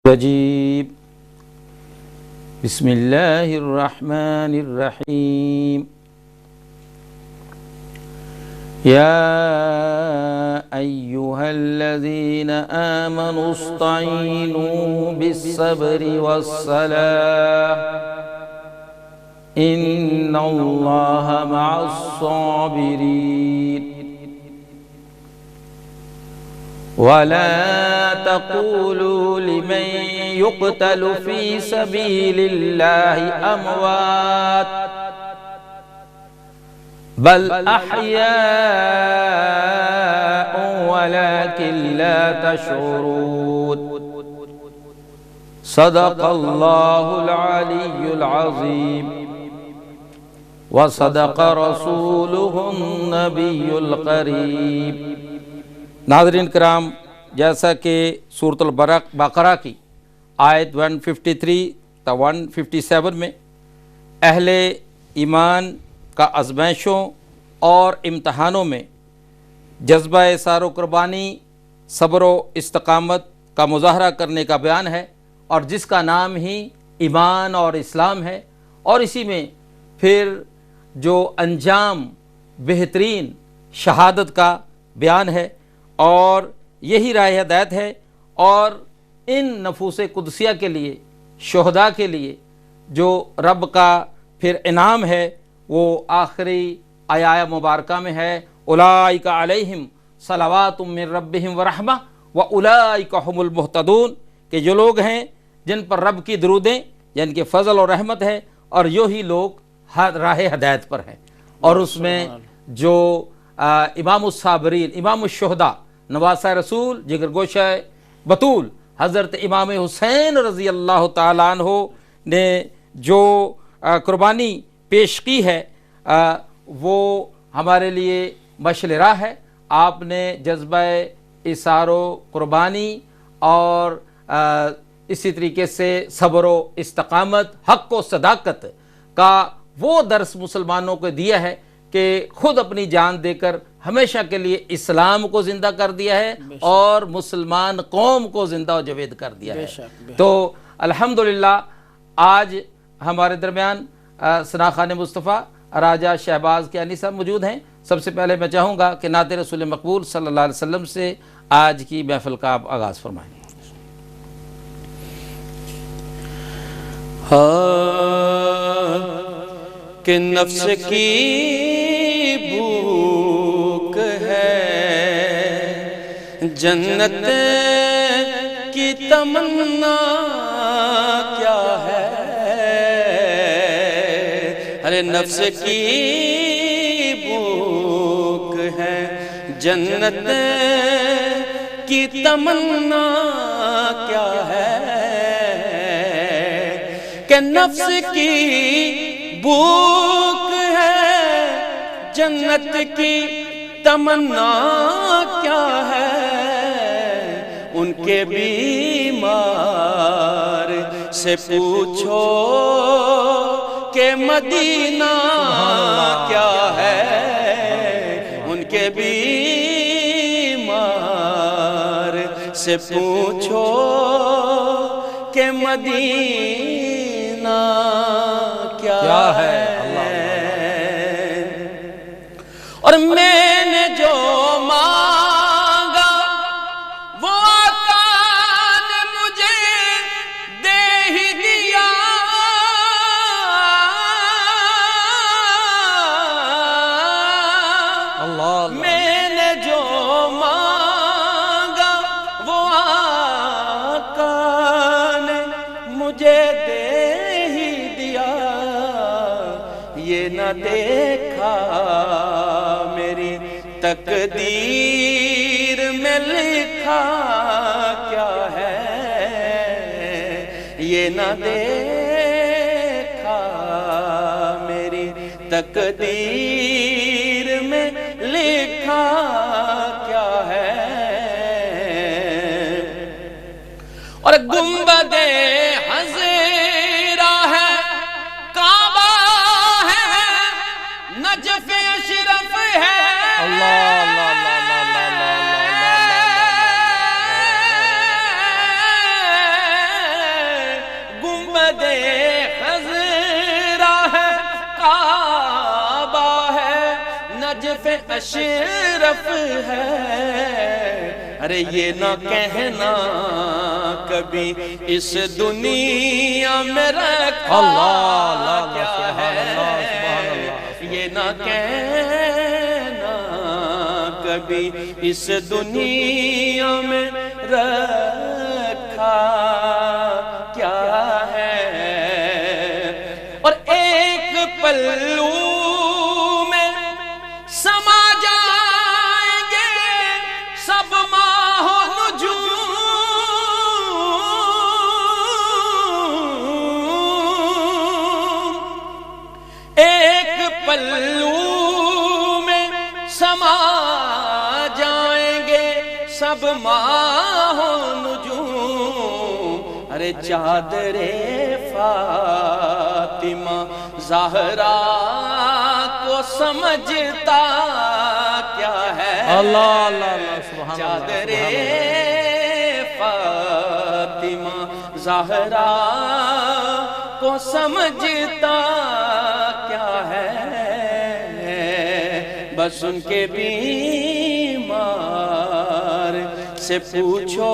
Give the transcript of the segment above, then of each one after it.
الرجيم بسم الله الرحمن الرحيم يا أيها الذين آمنوا استعينوا بالصبر والصلاة إن الله مع الصابرين ولا تقولوا لمن يقتل في سبيل الله أموات بل أحياء ولكن لا تشعرون صدق الله العلي العظيم وصدق رسوله النبي القريب۔ ناظرین کرام، جیسا کہ سورۃ البقرہ کی آیت 153 تا 157 میں اہل ایمان کا آزمائشوں اور امتحانوں میں جذبہ اثار و قربانی، صبر و استقامت کا مظاہرہ کرنے کا بیان ہے، اور جس کا نام ہی ایمان اور اسلام ہے، اور اسی میں پھر جو انجام بہترین شہادت کا بیان ہے، اور یہی راہ ہدایت ہے۔ اور ان نفوس قدسیہ کے لیے، شہداء کے لیے جو رب کا پھر انعام ہے وہ آخری آیہ مبارکہ میں ہے، اولئک علیہم صلوات من ربہم ورحمہ واولئک هم المہتدون، کہ جو لوگ ہیں جن پر رب کی درودیں یعنی کہ فضل اور رحمت ہے، اور یہی لوگ راہ ہدایت پر ہیں۔ اور اس میں جو امام الصابرین، امام الشہداء، نواسہ رسول، جگر گوشہ بطول حضرت امام حسین رضی اللہ تعالیٰ عنہ نے جو قربانی پیش کی ہے وہ ہمارے لیے مشعل راہ ہے۔ آپ نے جذبہ اثار و قربانی اور اسی طریقے سے صبر و استقامت، حق و صداقت کا وہ درس مسلمانوں کو دیا ہے کہ خود اپنی جان دے کر ہمیشہ کے لیے اسلام کو زندہ کر دیا ہے اور مسلمان قوم کو زندہ و جاوید کر دیا ہے۔ تو الحمدللہ آج ہمارے درمیان ثنا خان مصطفیٰ راجہ شہباز کیانی صاحب موجود ہیں۔ سب سے پہلے میں چاہوں گا کہ نعت رسول مقبول صلی اللہ علیہ وسلم سے آج کی محفل کا آپ آغاز فرمائیں۔ کہ نفس کی بھوک ہے، جنت کی تمنا کیا ہے، ارے نفس کی بھوک ہے، جنت کی تمنا کیا ہے، کہ نفس کی بھوک ہے، جنت کی تمنا کیا ہے، ان کے بیمار سے پوچھو کہ مدینہ کیا ہے، ان کے بیمار سے پوچھو کہ مدینہ کیا ہے۔ اور میں نے جو مانگا وہ آقا نے مجھے دے ہی دیا، میں نے جو مانگا وہ آقا نے مجھے دے ہی دیا، یہ نہ دیکھا میری تقدیر میں لکھا کیا ہے، یہ نہ دیکھا میری تقدیر میں لکھا کیا ہے، اور گنبد حضرہ ہے، کعبہ ہے، نجف اشرف ہے، اللہ اللہ اللہ اللہ اللہ اللہ اللہ نجف اشرف ہے، ارے یہ نہ کہنا کبھی اس دنیا میں رکھا کیا ہے، یہ نہ کہنا کبھی اس دنیا میں رکھا کیا ہے، اور ایک پلو میں سما جائیں گے سب ماہ و نجوم، ایک پلو میں سما جائیں گے سب ماہ و نجوم، ارے چادر فاطمہ زہرا کو سمجھتا کیا ہے، اللہ اللہ اللہ سبحان چادر فاطمہ زہرا کو سمجھتا کیا ہے، بس ان کے بیمار سے پوچھو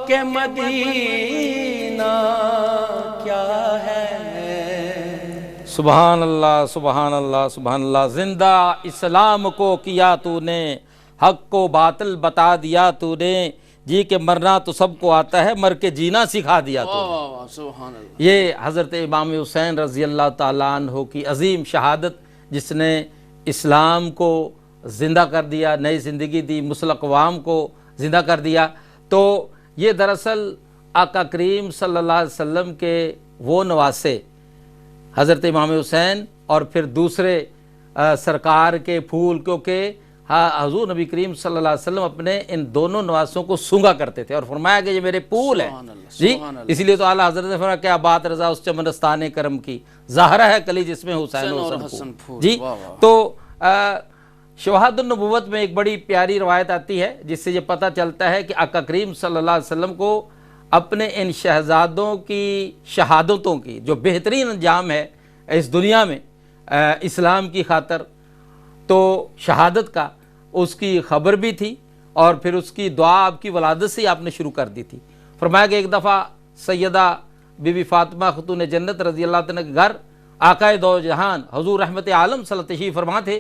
کہ مدینہ کیا ہے۔ سبحان اللہ سبحان اللہ سبحان اللہ، زندہ اسلام کو کیا تو نے، حق کو باطل بتا دیا تو نے، جی کہ مرنا تو سب کو آتا ہے، مر کے جینا سکھا دیا تو نے۔ سبحان اللہ۔ یہ حضرت امام حسین رضی اللہ تعالیٰ عنہ کی عظیم شہادت، جس نے اسلام کو زندہ کر دیا، نئی زندگی دی، مسلم اقوام کو زندہ کر دیا۔ تو یہ دراصل آقا کریم صلی اللہ علیہ وسلم کے وہ نواسے حضرت امام حسین اور پھر دوسرے سرکار کے پھول، کیونکہ حضور نبی کریم صلی اللہ علیہ وسلم اپنے ان دونوں نواسوں کو سونگا کرتے تھے اور فرمایا کہ یہ میرے پھول ہیں جی، اسی لیے تو اعلیٰ حضرت نے فرمایا کیا بات رضا اس چمنستان کرم کی، ظاہرہ ہے کلی جس میں حسین و حسن پھول جی۔ تو شواہد النبوت میں ایک بڑی پیاری روایت آتی ہے جس سے یہ پتہ چلتا ہے کہ آقا کریم صلی اللہ علیہ وسلم کو اپنے ان شہزادوں کی شہادتوں کی جو بہترین انجام ہے اس دنیا میں اسلام کی خاطر، تو شہادت کا اس کی خبر بھی تھی اور پھر اس کی دعا آپ کی ولادت سے آپ نے شروع کر دی تھی۔ فرمایا کہ ایک دفعہ سیدہ بی بی فاطمہ خاتون جنت رضی اللہ عنہ کے گھر آقائے دو جہان حضور رحمت عالم صلی اللہ علیہ وسلم تشریف فرما تھے،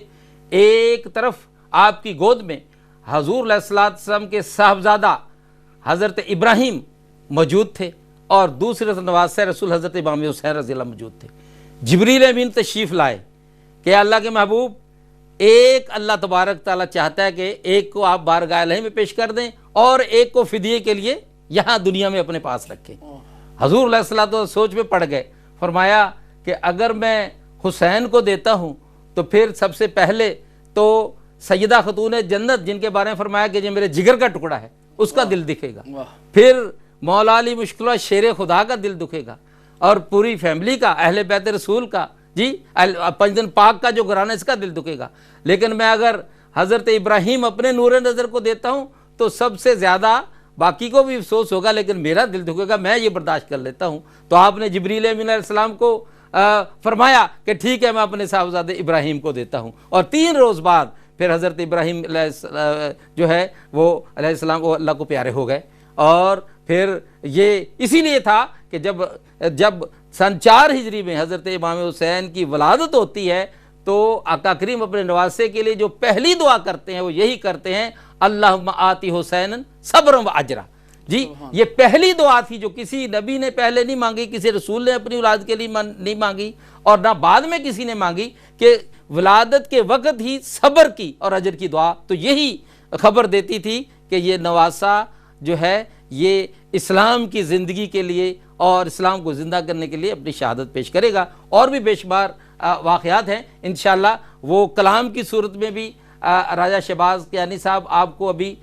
ایک طرف آپ کی گود میں حضور علیہ السلام کے صاحبزادہ حضرت ابراہیم موجود تھے اور دوسرے نواسہ رسول حضرت امام حسین رضی اللہ موجود تھے۔ جبریل امین تشریف لائے کہ اللہ کے محبوب، ایک اللہ تبارک تعالیٰ چاہتا ہے کہ ایک کو آپ بارگاہ الہی میں پیش کر دیں اور ایک کو فدیے کے لیے یہاں دنیا میں اپنے پاس رکھیں۔ حضور علیہ السلام سوچ میں پڑ گئے، فرمایا کہ اگر میں حسین کو دیتا ہوں تو پھر سب سے پہلے تو سیدہ خاتون جنت جن کے بارے میں فرمایا کہ یہ میرے جگر کا ٹکڑا ہے اس کا دل دکھے گا، پھر مولا علی مشکلہ شیر خدا کا دل دکھے گا، اور پوری فیملی کا، اہل بیت رسول کا جی، پنجدن پاک کا جو گھرانہ اس کا دل دکھے گا۔ لیکن میں اگر حضرت ابراہیم اپنے نور نظر کو دیتا ہوں تو سب سے زیادہ باقی کو بھی افسوس ہوگا لیکن میرا دل دکھے گا، میں یہ برداشت کر لیتا ہوں۔ تو آپ نے جبریل امین علیہ السلام کو فرمایا کہ ٹھیک ہے میں اپنے صاحبزادے ابراہیم کو دیتا ہوں، اور 3 روز بعد پھر حضرت ابراہیم جو ہے وہ علیہ السلام وہ اللہ کو پیارے ہو گئے۔ اور پھر یہ اسی لیے تھا کہ جب سن 4 ہجری میں حضرت امام حسین کی ولادت ہوتی ہے تو آقا کریم اپنے نواسے کے لیے جو پہلی دعا کرتے ہیں وہ یہی کرتے ہیں، اللہم آتی حسین صبرا و اجرا جی۔ یہ پہلی دعا تھی جو کسی نبی نے پہلے نہیں مانگی، کسی رسول نے اپنی اولاد کے لیے نہیں مانگی اور نہ بعد میں کسی نے مانگی، کہ ولادت کے وقت ہی صبر کی اور اجر کی دعا تو یہی خبر دیتی تھی کہ یہ نواسہ جو ہے یہ اسلام کی زندگی کے لیے اور اسلام کو زندہ کرنے کے لیے اپنی شہادت پیش کرے گا۔ اور بھی بے شمار واقعات ہیں، انشاءاللہ وہ کلام کی صورت میں بھی راجہ شہباز کیانی صاحب آپ کو ابھی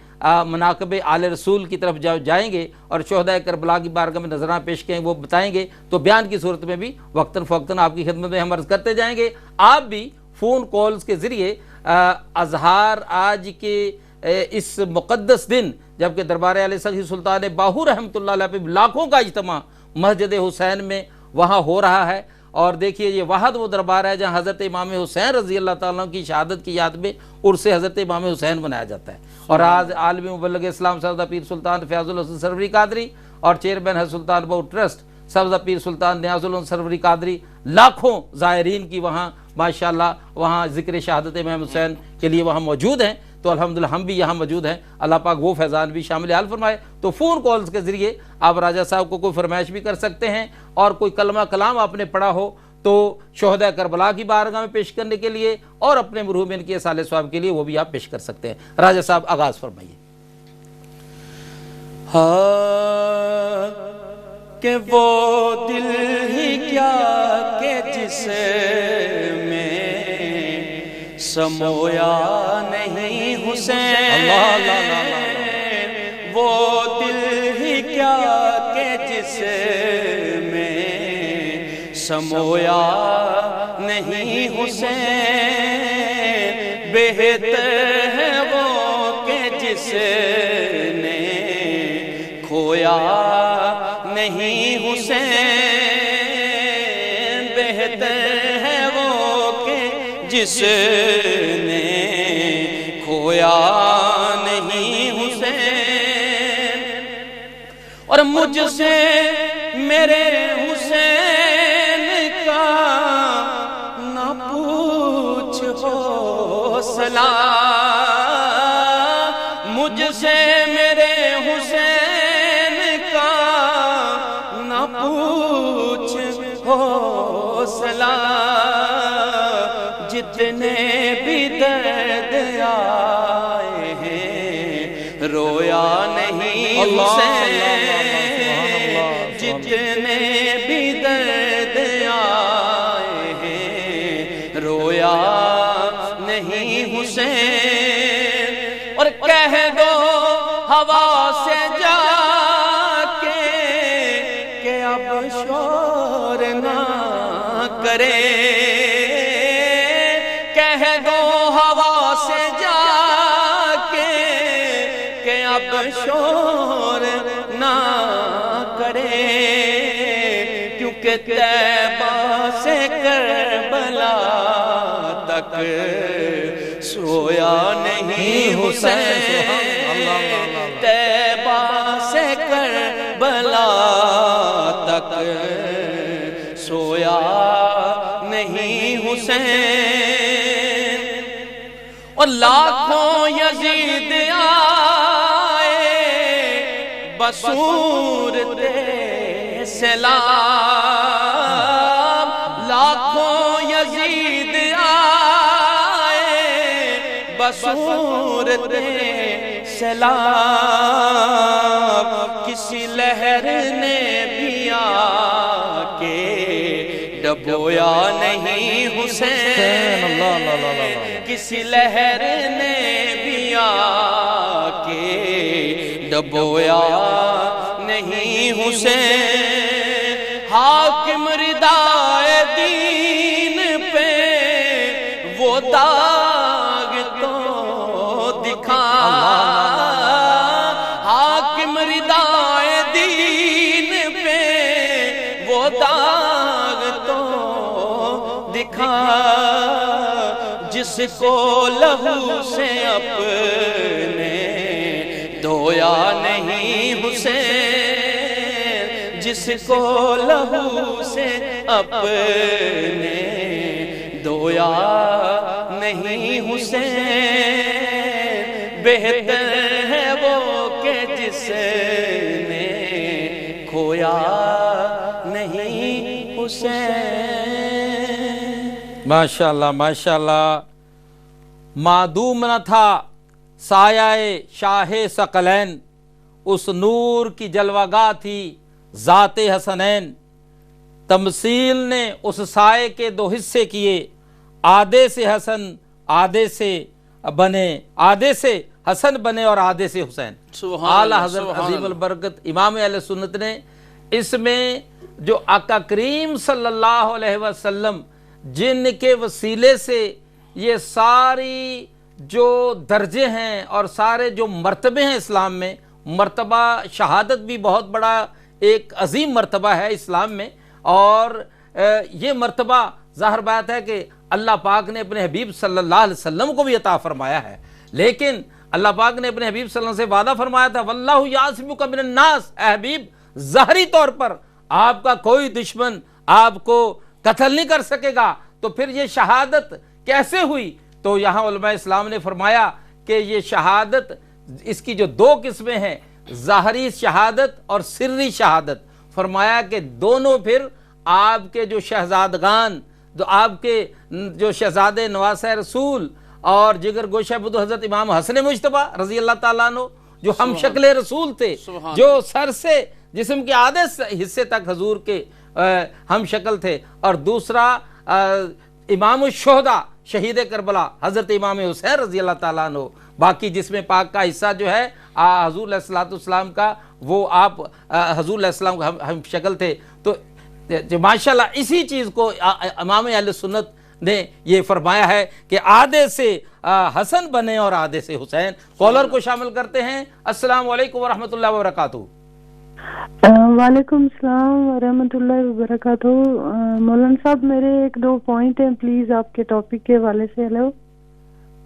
مناقب آل رسول کی طرف جائیں گے اور شہداء کربلا کی بارگاہ میں نذرانہ پیش کریں وہ بتائیں گے، تو بیان کی صورت میں بھی وقتاً فوقتاً آپ کی خدمت میں ہم عرض کرتے جائیں گے۔ آپ بھی فون کالز کے ذریعے اظہار آج کے اس مقدس دن جبکہ دربار علیہ سخی سلطان باہو رحمۃ اللہ علیہ پہ لاکھوں کا اجتماع مسجد حسین میں وہاں ہو رہا ہے، اور دیکھیے یہ وحد وہ دربار ہے جہاں حضرت امام حسین رضی اللہ تعالیٰ عنہ کی شہادت کی یاد میں عرس حضرت امام حسین منایا جاتا ہے. اور آج عالمی مبلغ اسلام سرزدہ پیر سلطان فیاض الحسن سروری قادری اور چیئرمین ہے سلطان بہو ٹرسٹ سرزدہ پیر سلطان نیاز الحسن سروری قادری، لاکھوں زائرین کی وہاں ماشاءاللہ وہاں ذکر شہادت امام حسین کے لیے وہاں موجود ہیں. تو الحمدللہ ہم بھی یہاں موجود ہیں، اللہ پاک وہ فیضان بھی شامل حال فرمائے. تو فون کالز کے ذریعے آپ راجہ صاحب کو کوئی فرمائش بھی کر سکتے ہیں، اور کوئی کلمہ کلام آپ نے پڑھا ہو تو شہداء کربلا کی بارگاہ میں پیش کرنے کے لیے اور اپنے مرحومین کے صالح ثواب کے لیے وہ بھی آپ پیش کر سکتے ہیں. راجہ صاحب آغاز فرمائیے. ہاں کہ وہ دل ہی کیا کہ جس میں سمویا نہیں حسین، وہ دل ہی کیا کہ جس میں سمویا نہیں حسین، بہتر ہے وہ کہ جس نے کھویا نہیں حسین، بہتر ہے وہ کہ جس نے کھویا نہیں حسین. اور مجھ سے میرے حسین کا نہ پوچھ حوصلہ، مجھ سے میرے حسین کا نہ پوچھ حوصلہ، جتنے بھی درد آئے ہیں رویا نہیں حسین، جتنے بھی درد آئے ہیں رویا نہیں حسین. اور کہہ دو ہوا سے جا کے کہ اب شور نہ کرے، کہہ دو ہوا سے جا کے کہ اب شور نہ کرے، کیونکہ طیبہ سے کربلا تک سویا نہیں حسین، طیبہ سے کربلا تک سویا نہیں حسین. اور لاکھوں یزید آئے بصورت سلام، لاکھوں یزید آئے بصورت سلام، کسی لہر نے بھی آ کے ڈبویا نہیں حسین، کسی لہر نے بھی آ کے ڈبویا نہیں حسین. حاکم ردائے دین پہ وہ داغ تو دکھا، حاکم ردائے دین پہ وہ داغ تو دکھا، جس کو لہو سے اپنے دھویا نہیں حسین، جس کو لہو سے اپنے دھویا نہیں حسین، بہتر ہے وہ کہ جس نے کھویا نہیں حسین. ماشاءاللہ ماشاءاللہ. معدوم نہ تھا سایہ شاہ ثقلین، اس نور کی جلوہ گاہ تھی ذات حسنین، تمثیل نے اس سائے کے دو حصے کیے، آدھے سے حسن آدھے سے بنے، آدھے سے حسن بنے اور آدھے سے حسین. اعلی حضرت عظیم البرکت امام اہل سنت نے اس میں جو آقا کریم صلی اللہ علیہ وسلم جن کے وسیلے سے یہ ساری جو درجے ہیں اور سارے جو مرتبے ہیں اسلام میں، مرتبہ شہادت بھی بہت بڑا ایک عظیم مرتبہ ہے اسلام میں، اور یہ مرتبہ ظاہر بات ہے کہ اللہ پاک نے اپنے حبیب صلی اللہ علیہ وسلم کو بھی عطا فرمایا ہے، لیکن اللہ پاک نے اپنے حبیب صلی اللہ علیہ وسلم سے وعدہ فرمایا تھا واللہ یعصمک من الناس، اے حبیب ظاہری طور پر آپ کا کوئی دشمن آپ کو قتل نہیں کر سکے گا، تو پھر یہ شہادت کیسے ہوئی؟ تو یہاں علماء اسلام نے فرمایا کہ یہ شہادت اس کی جو دو قسمیں ہیں، ظاہری شہادت اور سری شہادت، فرمایا کہ دونوں پھر آپ کے جو شہزادگان، جو آپ کے جو شہزادے نواسہ رسول اور جگر گوشہ بدو حضرت امام حسن مجتبیٰ رضی اللہ تعالیٰ عنہ، جو ہم شکل رسول تھے، جو سر سے جسم کے آدھے حصے تک حضور کے ہم شکل تھے، اور دوسرا امام الشہداء شہید کربلا حضرت امام حسین رضی اللہ تعالیٰ عنہ، باقی جسم پاک کا حصہ جو ہے حضور علیہ السلام کا، وہ آپ حضور علیہ السلام کا ہم شکل تھے۔ تو ماشاءاللہ اسی چیز کو امام اہل سنت نے یہ فرمایا ہے کہ آدھے سے حسن بنے اور آدھے سے حسین۔ کالر کو شامل کرتے ہیں۔ السلام علیکم ورحمۃ اللہ وبرکاتہ۔ وعلیکم السلام ورحمۃ اللہ وبرکاتہ۔ مولانا صاحب میرے ایک دو پوائنٹ ہیں پلیز آپ کے ٹاپک کے حوالے سے۔ ہیلو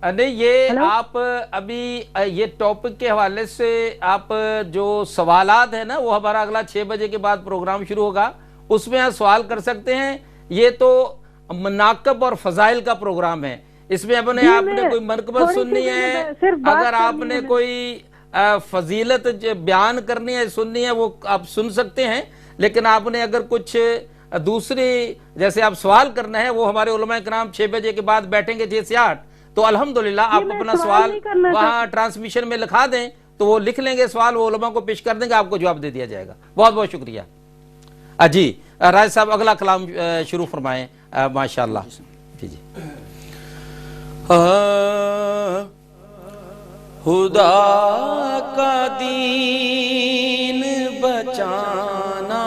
نہیں، یہ آپ ابھی یہ ٹاپک کے حوالے سے آپ جو سوالات ہیں نا، وہ ہمارا اگلا 6 بجے کے بعد پروگرام شروع ہوگا، اس میں آپ سوال کر سکتے ہیں۔ یہ تو مناقب اور فضائل کا پروگرام ہے، اس میں آپ نے کوئی منقبت سننی ہے، اگر آپ نے کوئی فضیلت بیان کرنی ہے سننی ہے وہ آپ سن سکتے ہیں، لیکن آپ نے اگر کچھ دوسری جیسے آپ سوال کرنا ہے وہ ہمارے علماء کرام 6 بجے کے بعد بیٹھیں گے 6 سے 8، تو الحمدللہ آپ اپنا سوال وہاں ٹرانسمیشن میں لکھا دیں تو وہ لکھ لیں گے سوال، وہ علماء کو پیش کر دیں گے، آپ کو جواب دے دیا جائے گا۔ بہت بہت شکریہ۔ جی راج صاحب اگلا کلام شروع فرمائیں ماشاءاللہ۔ جی جی۔ خدا کا دین بچانا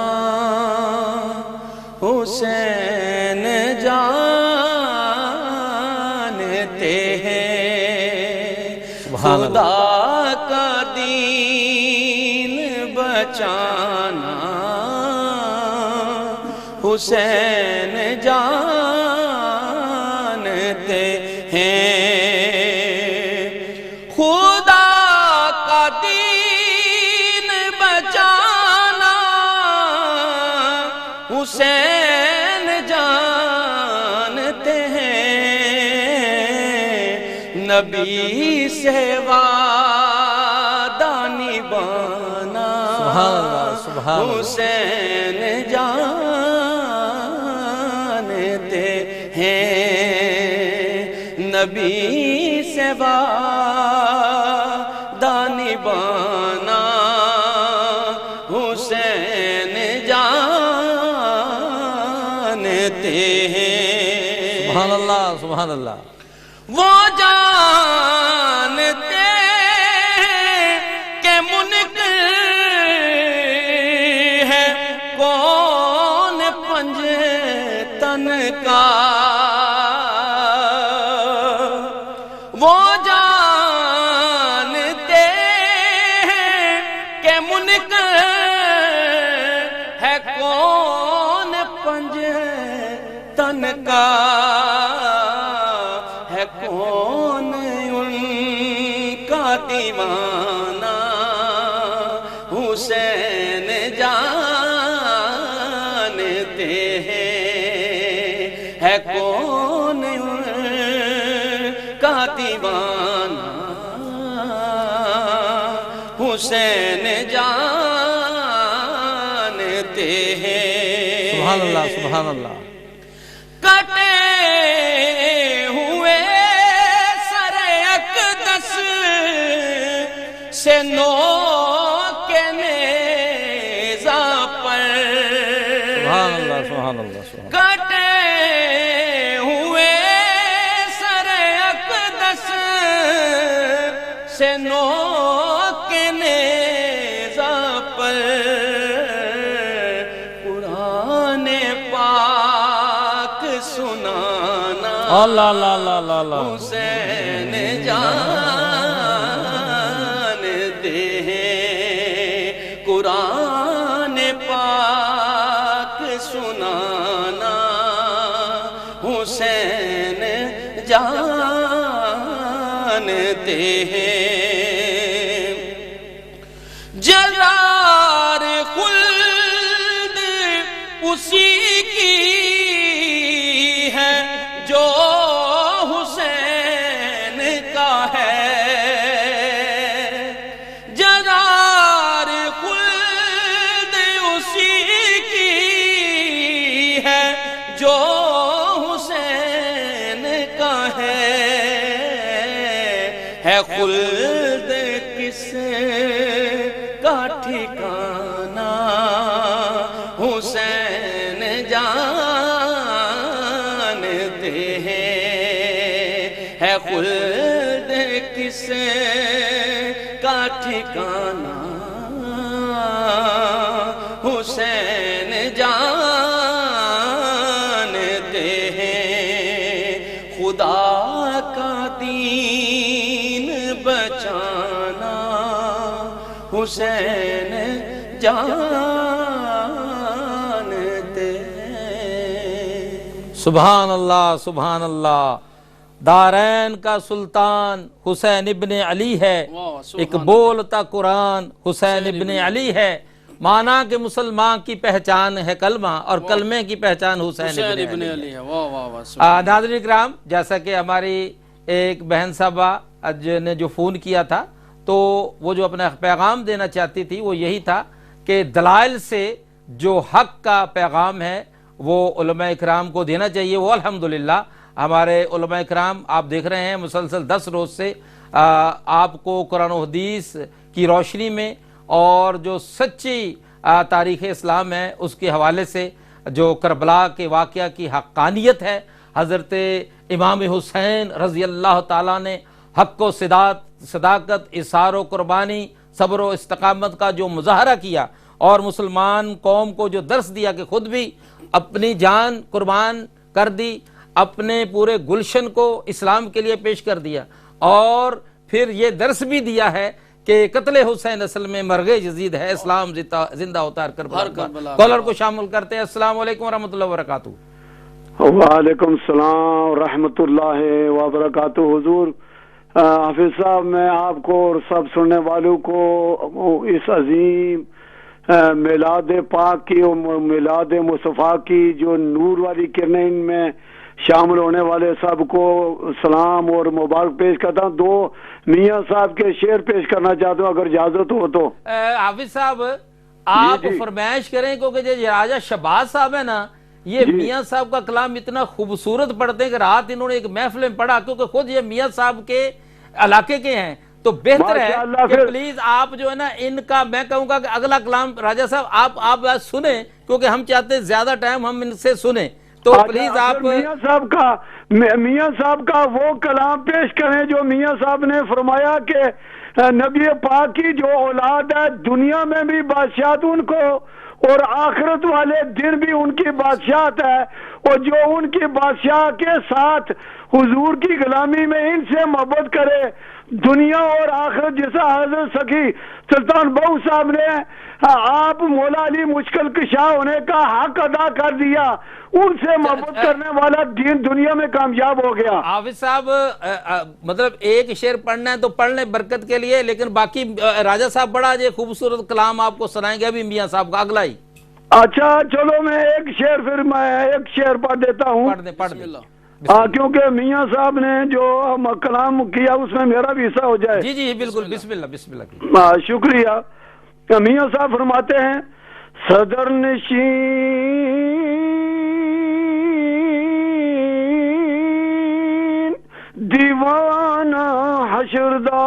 حسین جانتے ہیں، خدا کا دین بچانا حسین جانتے ہیں، خدا کا دین بچانا حسین جانتے ہیں، نبی سے وعدہ نبھانا حسین جانتے ہیں، نبی سے وعدہ نبھانا حسین جانتے ہیں۔ سبحان اللہ سبحان اللہ۔ وہ جانتے ہیں کہ منکر ہے کون پنجتن کا، وہ جانتے ہیں کہ منکر ہے کون پنجتن کا، ہے کون ان کا دیوانہ حسین جانتے ہیں، ہے کون ان کا دیوانہ حسین جانتے ہیں۔ سبحان اللہ سبحان اللہ۔ کٹے ہوئے سر اقدس سے نوک نیزہ پر، سبحان اللہ سبحان اللہ سبحان اللہ۔ کٹے ہوئے سر اقدس سے نوک نیزہ پر، قرآن پاک سنانا اللہ اللہ اللہ اللہ اللہ۔ حسین جانتے ہیں، قرآن پاک سنانا ہیں جرار خلد اسی کی ہے جو حسین کا ہے جرار خلد اسی کی ہے جو حسین کا ہے خلد کس کا ٹھکانہ حسین جانتے ہیں خلد کس کا ٹھکانہ حسین جانتے ہیں خدا کا دین بچانا حسین جانتے ہیں سبحان اللہ سبحان اللہ۔ دارین کا سلطان حسین ابن علی ہے، ایک بولتا قرآن حسین ابن علی ہے، مانا کہ مسلمان کی پہچان ہے کلمہ اور کلمے کی پہچان حسین ابن علی ہے۔ ناظرین اکرام، جیسا کہ ہماری ایک بہن صاحبہ نے جو فون کیا تھا تو وہ جو اپنا پیغام دینا چاہتی تھی وہ یہی تھا کہ دلائل سے جو حق کا پیغام ہے وہ علماء اکرام کو دینا چاہیے۔ وہ الحمدللہ ہمارے علماء اکرام آپ دیکھ رہے ہیں مسلسل 10 روز سے آپ کو قرآن و حدیث کی روشنی میں اور جو سچی تاریخ اسلام ہے اس کے حوالے سے جو کربلا کے واقعہ کی حقانیت ہے، حضرت امام حسین رضی اللہ تعالیٰ نے حق و صداقت، اصرار و قربانی، صبر و استقامت کا جو مظاہرہ کیا اور مسلمان قوم کو جو درس دیا کہ خود بھی اپنی جان قربان کر دی، اپنے پورے گلشن کو اسلام کے لیے پیش کر دیا، اور پھر یہ درس بھی دیا ہے کہ قتل حسین اصل میں مرغ یزید ہے، اسلام زندہ ہوتا ہے کربلا کا۔ کالر کو شامل کرتے ہیں۔ السلام علیکم ورحمۃ اللہ وبرکاتہ۔ وعلیکم السلام ورحمۃ اللہ وبرکاتہ۔ حضور حافظ صاحب، میں آپ کو اور سب سننے والوں کو اس عظیم میلاد پاک کی اور میلاد مصطفیٰ کی جو نور والی کرنیں ان میں شامل ہونے والے سب کو سلام اور مبارک پیش کرتا ہوں۔ 2 میاں صاحب کے شعر پیش کرنا چاہتا ہوں اگر اجازت ہو تو۔ حافظ صاحب آپ فرمائش کریں، کیونکہ جو راجہ شہباز صاحب ہے نا، یہ میاں صاحب کا کلام اتنا خوبصورت پڑھتے ہیں کہ رات انہوں نے ایک محفل میں پڑھا، کیونکہ خود یہ میاں صاحب کے علاقے کے ہیں، تو بہتر ہے کہ پلیز آپ جو ہے نا ان کا، میں کہوں گا کہ اگلا کلام راجہ صاحب آپ سنیں، کیونکہ ہم چاہتے ہیں زیادہ ٹائم ہم ان سے سنیں، تو پلیز آپ میاں صاحب کا وہ کلام پیش کریں جو میاں صاحب نے فرمایا کہ نبی پاک کی جو اولاد ہے دنیا میں بھی بادشاہت ان کو اور آخرت والے دن بھی ان کی بادشاہت ہے، اور جو ان کی بادشاہ کے ساتھ حضور کی غلامی میں ان سے محبت کرے دنیا اور آخرت، جیسا حضرت سخی سلطان بہو صاحب نے آپ مولا علی مشکل کشا ہونے کا حق ادا کر دیا، ان سے محبت کرنے والا دین دنیا میں کامیاب ہو گیا۔ حافظ صاحب مطلب ایک شعر پڑھنا ہے تو پڑھ لیں برکت کے لیے، لیکن باقی راجہ صاحب بڑا جو خوبصورت کلام آپ کو سنائیں گے ابھی میاں صاحب کا اگلا ہی۔ اچھا چلو میں ایک شعر پڑھ دیتا ہوں۔ پڑھ دیں کیونکہ میاں صاحب نے جو کلام کیا اس میں میرا بھی حصہ ہو جائے۔ جی جی بالکل، بسم اللہ بسم اللہ۔ شکریہ۔ میاں صاحب فرماتے ہیں، صدر نشین دیوانہ حشردہ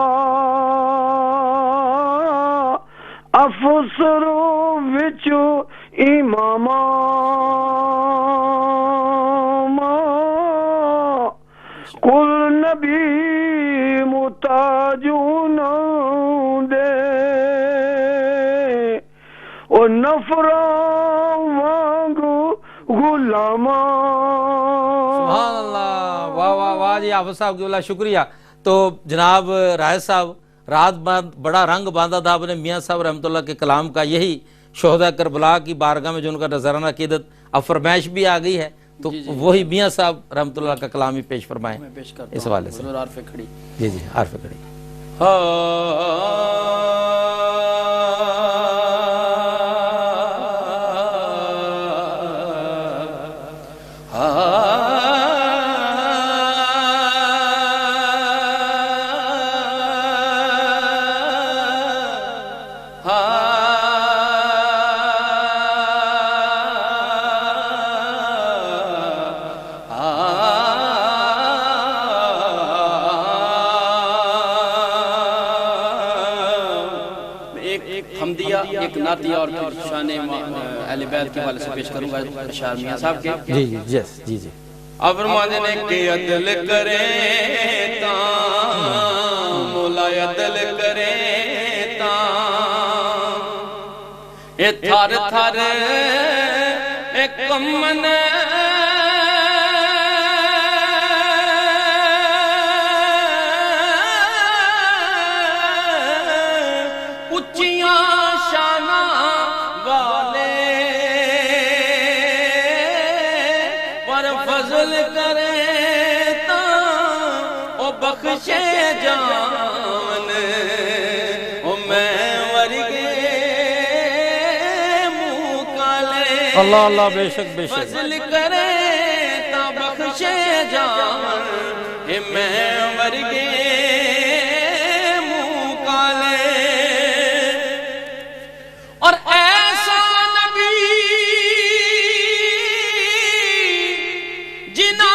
افسرو وچو امامہ کل نبی متاجون دے او نفران وانگو غلاما۔ سبحان اللہ، واہ واہ واہ جی حافظ صاحب کی اللہ شکریہ۔ تو جناب راہد صاحب رات بڑا رنگ باندھا تھا اپنے میاں صاحب رحمۃ اللہ کے کلام کا، یہی شہداء کربلا کی بارگاہ میں جو ان کا نذرانہ عقیدت اب فرمائش بھی آ گئی ہے، تو وہی میاں صاحب رحمۃ اللہ کا کلام ہی پیش فرمائیں اس حوالے سے۔ عارف کھڑی۔ جی جی عارف کھڑی۔ ایک نعتیہ اور پھر شان اہل بیت کے حوالے سے پیش کروں گا اشعار میاں صاحب کے. جی جی یس جی جی. اب فرماتے ہیں کہ عدل کرے تا مولا عدل کرے تا اے تھار تھار اے کمن بخشے جان او میں ورگے منہ کالے اللہ اللہ بے شک بے شک فضل کرے تا بخشے جان اے میں ورگے منہ کالے اور ایسا نبی جنا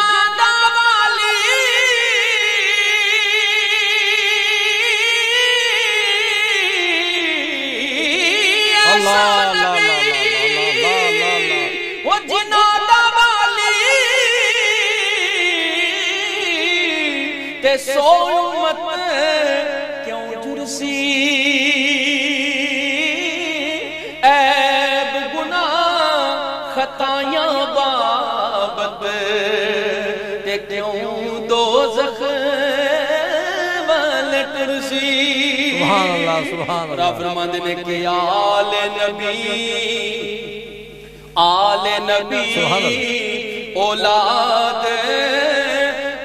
سو امت کیوں جرسی عیب گناہ خطایاں بابت تے کیوں دوزخ والے ترسی. سبحان اللہ سبحان اللہ. فرماتے ہیں کہ آل نبی اولاد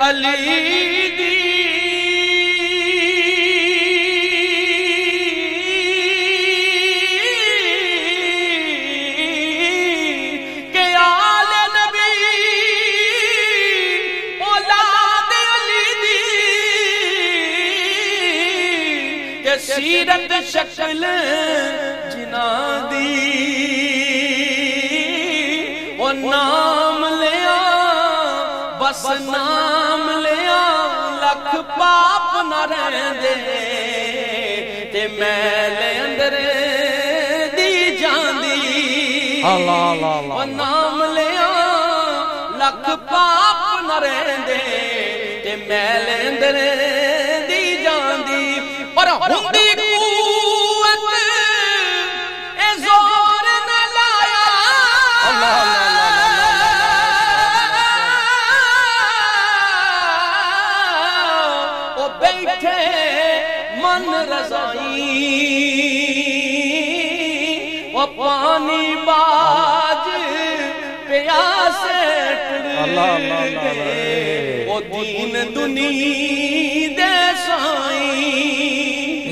علی سیرت شکل جنا دی وہ نام لیا بس نام لیا لکھ پاپ نہ رہن دے تے میلے اندر دی جان دی. اللہ اللہ اللہ. وہ نام لیا لکھ پاپ نہ رہن دے تے میلے اندر دی جان دی. پر ہندی قوت اے زور نہ لایا اللہ اللہ او بیٹھے من رضائی وہ پانی باج پیاسے اللہ اللہ اللہ. وہ دین دنی دے سائیں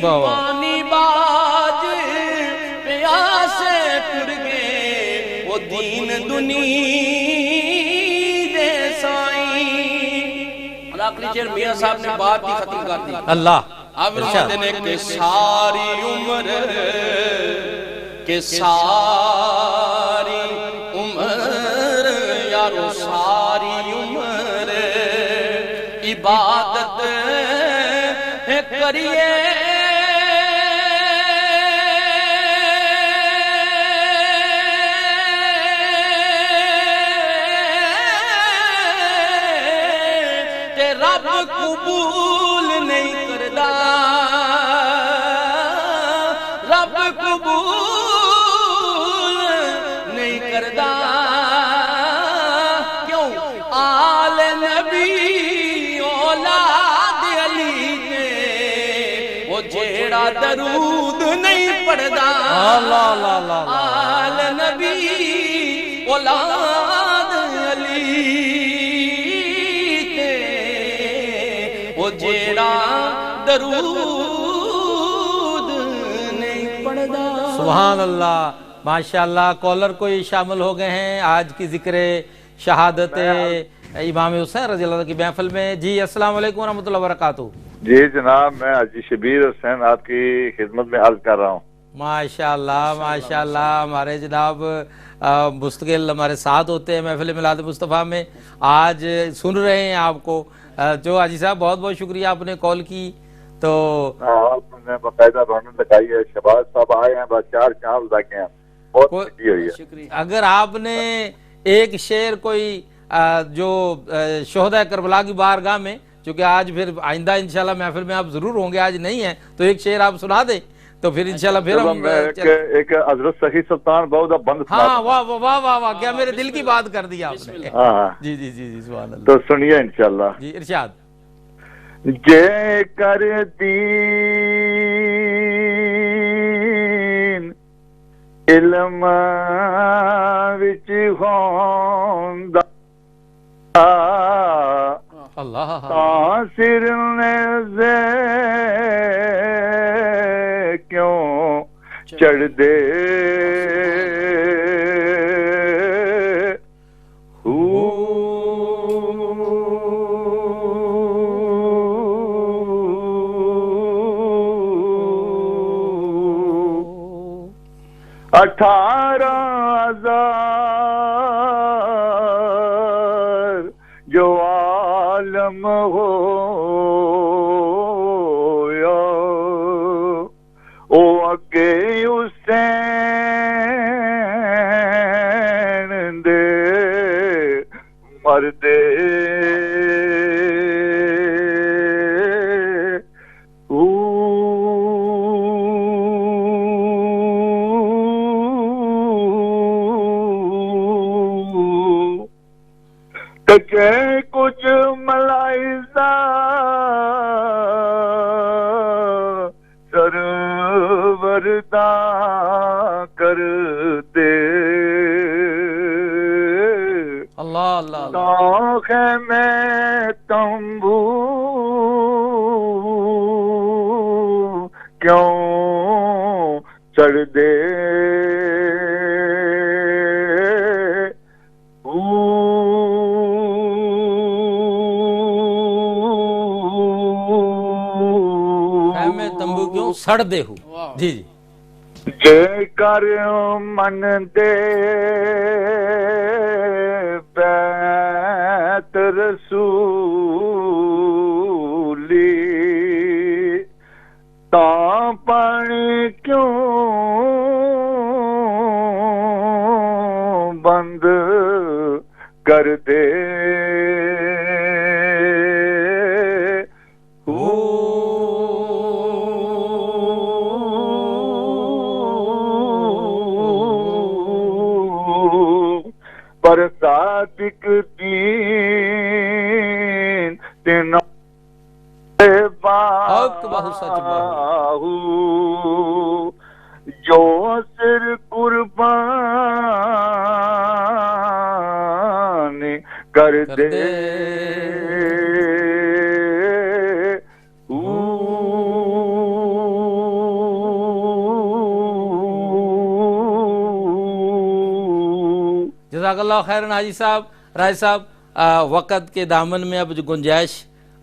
پانی باج پیاسے ٹر گئے وہ دین دنی دے سائیں. اور آخری شعر میاں صاحب نے بات بھی ختم کر دی. اللہ. اب فرماتے ہیں کہ ساری عمر یارو ساری عمر عبادت کریے تے رب قبول نہیں کردا رب قبول نہیں کردا. کیوں؟ آل نبی اولاد علی نے وہ جیڑا درود نہیں پڑھدا. اللہ اللہ اللہ. آل نبی اولاد علی نے وہ جیڑا درود سبحان اللہ، ماشاءاللہ کالر کوئی شامل ہو گئے ہیں آج کی ذکر شہادت امام حسین رضی اللہ عنہ کی محفل میں۔ جی السلام علیکم ورحمۃ اللہ وبرکاتہ۔ جی جناب، میں حاجی شبیر حسین آپ کی خدمت میں عرض کر رہا ہوں۔ ماشاءاللہ ماشاءاللہ، ہمارے جناب مستقل ہمارے ساتھ ہوتے ہیں محفل میلاد مصطفیٰ میں، آج سن رہے ہیں آپ کو۔ جو حاجی صاحب بہت بہت شکریہ آپ نے کال کی۔ تو آپ نے باقاعدہ رونق لگائی ہے، شہباز صاحب آئے ہیں، بس 4 شام لگے ہیں، بہت خوشی ہوئی ہے۔ شکریہ۔ اگر آپ نے ایک شعر کوئی جو شہداء کربلا کی بارگاہ میں، چونکہ آج پھر آئندہ انشاءاللہ محفل میں آپ ضرور ہوں گے، آج نہیں ہیں، تو ایک شعر آپ سنا دیں تو پھر انشاءاللہ پھر ہم ایک حضرت سخی سلطان بہو دا بند سنا ہاں واہ واہ واہ واہ واہ، کیا میرے دل کی بات کر دی آپ نے۔ ہاں جی جی جی جی سبحان اللہ۔ تو سنیے انشاءاللہ۔ جی ارشاد۔ جے کر دین علم وچ ہوندا اللہ تاثر نے کیوں چڑھ دے اٹھارہ ہزار جو عالم ہو یا او اگے حسین دے مردے کہ کچھ ملائزہ سروردہ کر دے اللہ اللہ تاخ میں تمبو کیوں چڑھ دے سڑ دے ہو۔ جی جی۔ جے کر من دے بیت رسولی تاں پانی کیوں بند کر دے پر صادق دین تینوں باہو جو سر قربان کر دے جزاک اللہ خیرن حاجی صاحب۔ راج صاحب، وقت کے دامن میں اب جو گنجائش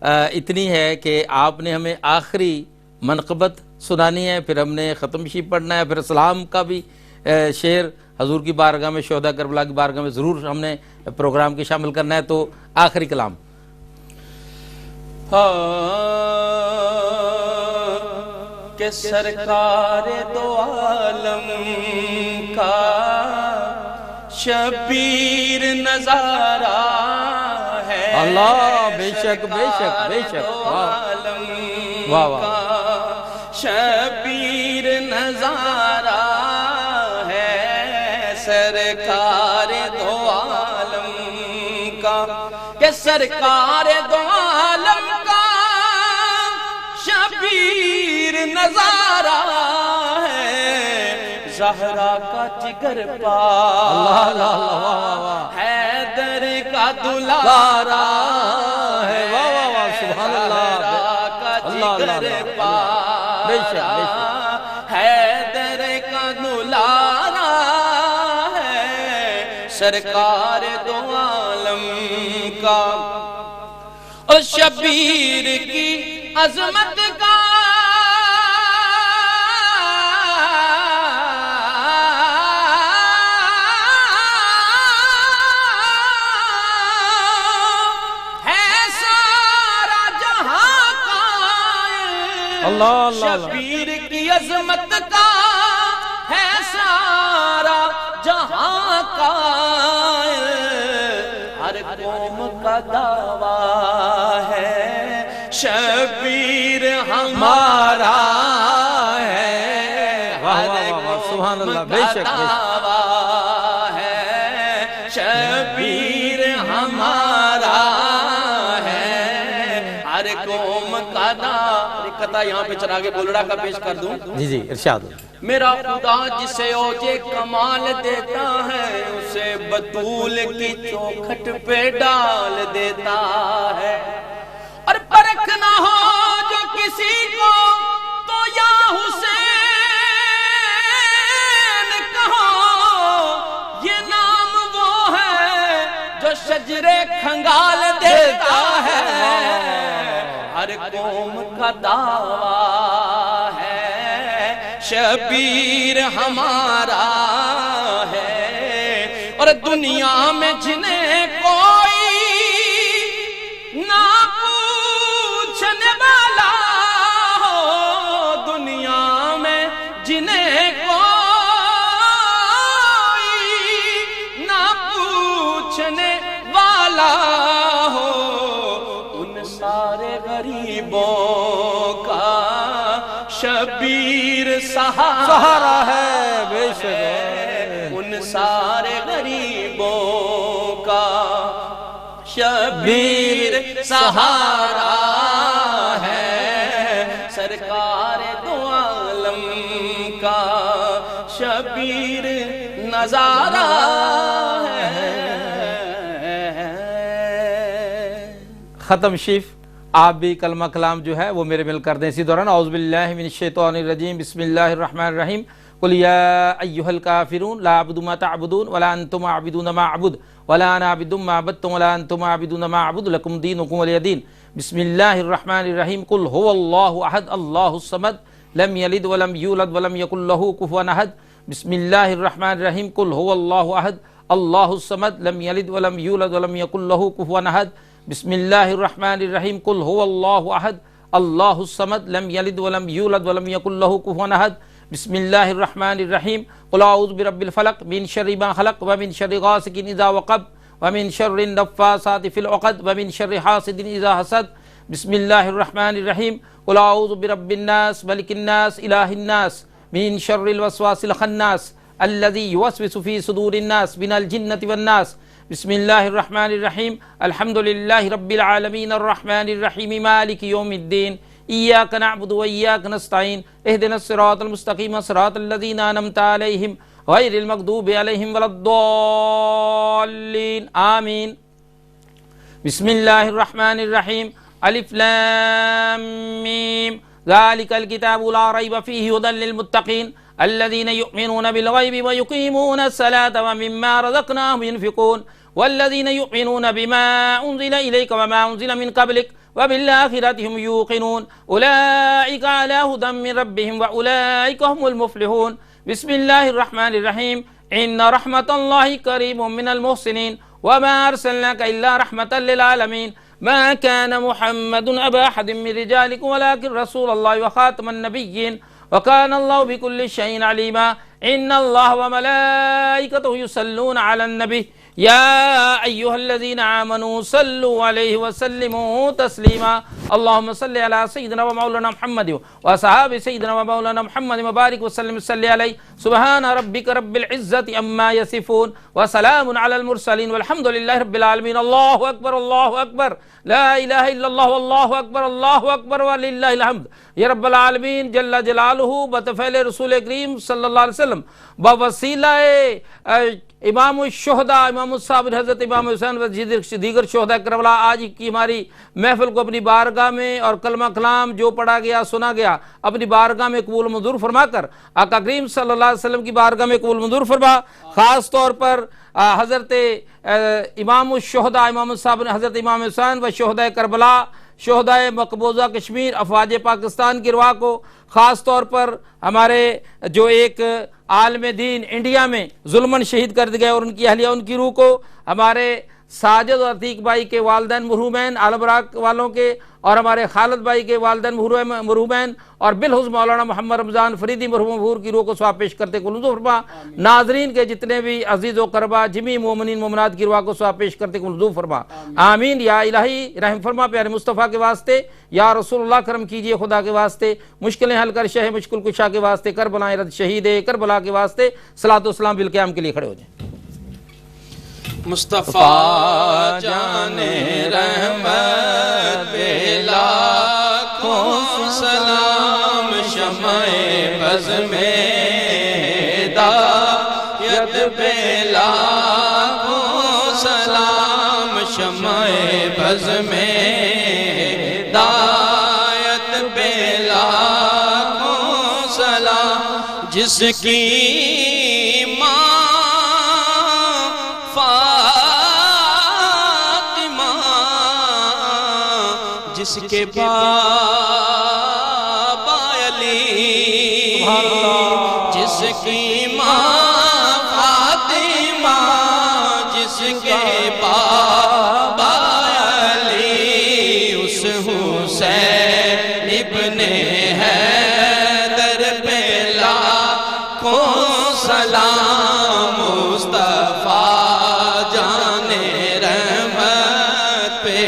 اتنی ہے کہ آپ نے ہمیں آخری منقبت سنانی ہے، پھر ہم نے ختم شریف پڑھنا ہے، پھر سلام کا بھی شعر حضور کی بارگاہ میں، شہداء کربلا کی بارگاہ میں ضرور ہم نے پروگرام کے شامل کرنا ہے۔ تو آخری کلام کہ سرکار دو عالم کا شبیر نظارہ ہے۔ اللہ بے شک بے شک بے شک، واہ واہ، شبیر نظارہ ہے سرکار دو عالم کا، کہ سرکار دو عالم کا شبیر نظارہ ہے، زہرا کا جگر پاک حیدر کا دلارا ہے، سبحان اللہ، کا جگر پاک حیدر کا دلارا سرکار دو عالم کا، اور شبیر کی عظمت کا شبیر کی عظمت کا ہے سارا جہاں کا، ہر قوم کا دعویٰ ہے شبیر ہمارا ہے، ہر قوم کا دعویٰ ہے شبیر ہمارا ہے، ہر قوم کا دعویٰ۔ قطع یہاں پہ چراغ گولڑا کا پیش کر دوں۔ جی ارشاد۔ میرا خدا جسے اوجے کمال دیتا ہے، اسے بطول کی چوکھٹ پہ ڈال دیتا ہے، اور پرکھ نہ ہو جو کسی کو تو یا حسین کہو، یہ نام وہ ہے جو شجرے کھنگال دیتا ہے، ہر قوم کا دعویٰ ہے شبیر ہمارا ہے، اور دنیا میں جنہیں کوئی نہ پوچھنے والا ہو، دنیا میں جنہیں کوئی نہ پوچھنے والا ہو، ان سارے غریبوں کا شبیر سہارا ہے، بے شک ان سارے غریبوں کا شبیر سہارا ہے، سرکار دو عالم کا شبیر نظارہ ہے۔ ختم شیف، آپ بھی کلمہ کلام جو ہے وہ میرے مل کر دیں اسی دوران۔ اعوذ باللہ من الشیطان الرجیم، بسم اللہ الرحمن الرحیم، قل یا ایہا الکافرون لا اعبد ما تعبدون ولا انتم عابدون ما اعبد ولا انا عابد ما عبدتم ولا انتم عابدون ما اعبد لکم دینکم ولی دین۔ بسم اللہ الرحمن الرحیم، قل هو اللہ احد اللہ الصمد لم یلد ولم یولد ولم یکن له کفوا احد۔ بسم اللہ الرحمن الرحیم، قل هو اللہ احد اللہ الصمد لم یلد ولم یولد ولم یکن له کفوا احد۔ بسم اللہ الرحمن الرحیم، قل هو اللہ احد اللہ الصمد لم یلد ولم یولد ولم یکن له کفوا احد۔ بسم اللہ الرحمن الرحیم، قل اعوذ برب الفلق من شر ما خلق ومن شر غاسق اذا وقب ومن شر النفاثات في العقد ومن شر حاسد اذا حسد۔ بسم اللہ الرحمن الرحیم، قل اعوذ برب الناس ملک الناس الہ الناس من شر الوسواس الخناس الذي يوسوس في صدور الناس من الجنة والناس۔ بسم اللہ الرحمن الرحیم، الحمد للہ رب العالمین الرحمن الرحیم مالک یوم الدین، ایاک نعبد و ایاک نستعین، اہدنا الصراط المستقیم صراط الذین انعمت علیہم غیر المغضوب علیہم ولا الضالین آمین۔ بسم اللہ الرحمن الرحیم، الف لام میم، ذالک الکتاب لا ریب فیہ ھدی للمتقین الذين يؤمنون بالغيب ويقيمون الصلاة ومما رزقناهم ينفقون والذين يؤمنون بما أنزل إليك وما أنزل من قبلك وبالآخرة هم يوقنون أولئك على هدى من ربهم وأولئك هم المفلحون۔ بسم الله الرحمن الرحيم، إن رحمة الله قريب من المحسنين وما أرسلناك إلا رحمة للعالمين۔ ما كان محمد أبا أحد من رجالكم ولكن رسول الله وخاتم النبيين وكان الله بكل شيء عليما۔ إن الله وملائكته يصلون على النبي يا أيها الذين آمنوا صلوا عليه وسلموا تسليما۔ اللهم صل على سيدنا ومولانا محمد وصحابه سيدنا ومولانا محمد وبارك وسلم صل عليه۔ سبحان ربك رب العزة عما يصفون وسلام على المرسلين والحمد لله رب العالمين۔ الله أكبر الله أكبر، لا إله إلا الله والله أكبر الله أكبر ولله الحمد۔ یہ رب العالمین جل جلالہ بطفیل رسول کریم صلی اللہ علیہ وسلم بوسیلہ امام الشہداء امام الصابر حضرت امام حسین و دیگر شہداء کربلا آج کی ہماری محفل کو اپنی بارگاہ میں اور کلمہ کلام جو پڑھا گیا سنا گیا اپنی بارگاہ میں قبول منظور فرما کر آقا کریم صلی اللہ علیہ وسلم کی بارگاہ میں قبول منظور فرما. خاص طور پر حضرت امام الشہداء امام الصابر حضرت امام حسین و شہداء کربلا شہداء مقبوضہ کشمیر افواج پاکستان کی رواح کو، خاص طور پر ہمارے جو ایک عالم دین انڈیا میں ظلماً شہید کر گئے اور ان کی اہلیہ ان کی روح کو، ہمارے ساجد اور عتیق بھائی کے والدین مرحومین عالم براق والوں کے، اور ہمارے خالد بھائی کے والدین مرحومین، اور بالخصوص مولانا محمد رمضان فریدی مرحوم ظہور کی روح کو ثواب پیش کرتے قبول منظور فرما. ناظرین کے جتنے بھی عزیز و قربا جمی مومنین مومنات کی روح کو ثواب پیش کرتے قبول منظور فرما. آمین. یا الہی رحم فرما پیارے مصطفیٰ کے واسطے، یا رسول اللہ کرم کیجئے خدا کے واسطے، مشکلیں حل کر شہ مشکل کشا کے واسطے، کربلا رد شہید کربلا کے واسطے. صلاۃ و سلام بالقیام کے لیے کھڑے ہو جائیں. مصطفیٰ جان رحمت پہ لاکھوں سلام، شمع بز میں ہدایت پہ لاکھوں سلام، شمع بز میں ہدایت پہ لاکھوں سلام، جس کی جس کے بابا علی، جس کی ماں فاطمہ، جس کے بابا علی، اس حسین ابن حیدر پہ لاکھوں سلام، مصطفیٰ جان رحمت پہ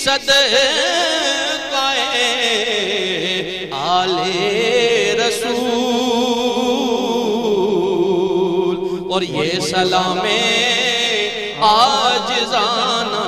صدقہ آل رسول، اور یہ سلام عاجزانہ